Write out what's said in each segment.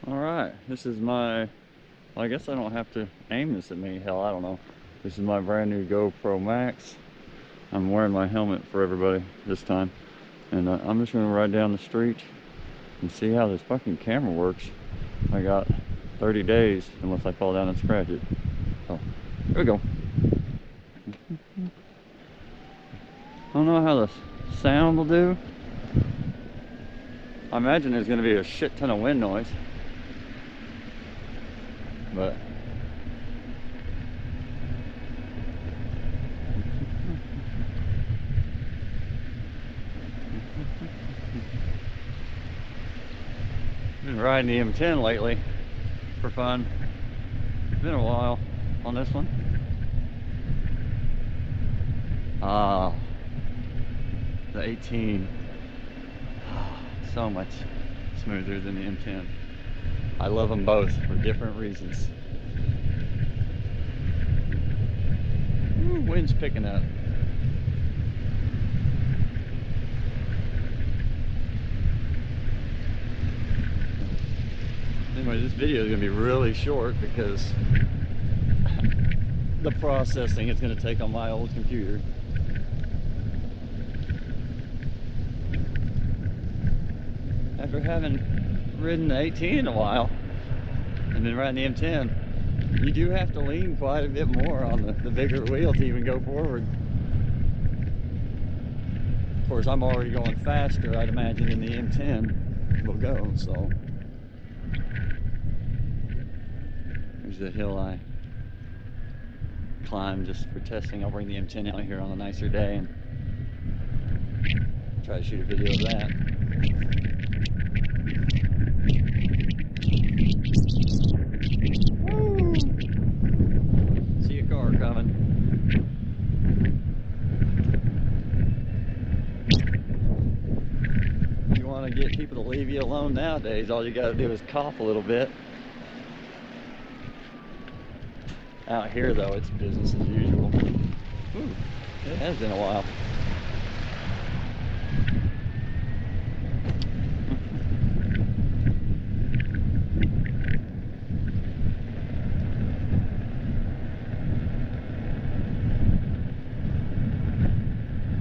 Alright, this is my, well, I guess I don't have to aim this at me, hell, I don't know. This is my brand new GoPro Max. I'm wearing my helmet for everybody this time. And I'm just gonna ride down the street and see how this fucking camera works. I got 30 days unless I fall down and scratch it. So, here we go. I don't know how the sound will do. I imagine there's gonna be a shit ton of wind noise. But been riding the M10 lately for fun. It's been a while on this one. The 18, so much smoother than the M10. I love them both for different reasons. Ooh, wind's picking up. Anyway, this video is going to be really short because the processing it's going to take on my old computer. After having ridden the 18 in a while and then riding the M10, you do have to lean quite a bit more on the bigger wheel to even go forward. Of course, I'm already going faster, I'd imagine, than the M10 will go, so. There's the hill I climbed just for testing. I'll bring the M10 out here on a nicer day and try to shoot a video of that. Woo! See a car coming. If you want to get people to leave you alone nowadays, all you got to do is cough a little bit. Out here, though, it's business as usual. Ooh, it has been a while.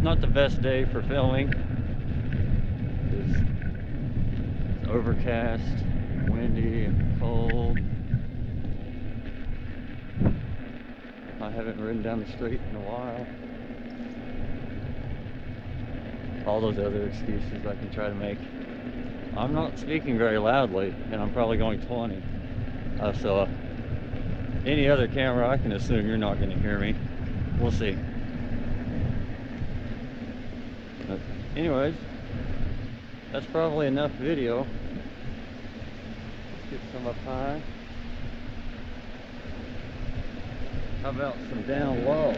Not the best day for filming. It's overcast, windy, and cold. I haven't ridden down the street in a while. All those other excuses I can try to make. I'm not speaking very loudly, and I'm probably going 20. So any other camera, I can assume you're not going to hear me. We'll see. But anyways, that's probably enough video. Let's get some up high. How about some down low?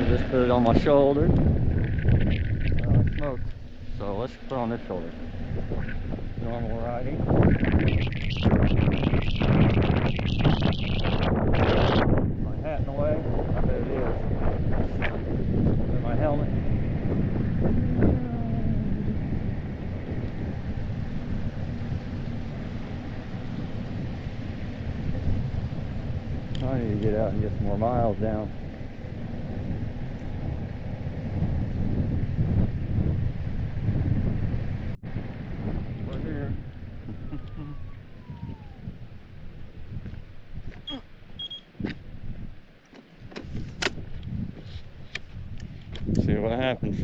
Just put it on my shoulder. Smoke. So let's put on this shoulder. Normal riding. My hat in the way. I bet it is. And my helmet. I need to get out and get some more miles down. We're here. See what happens.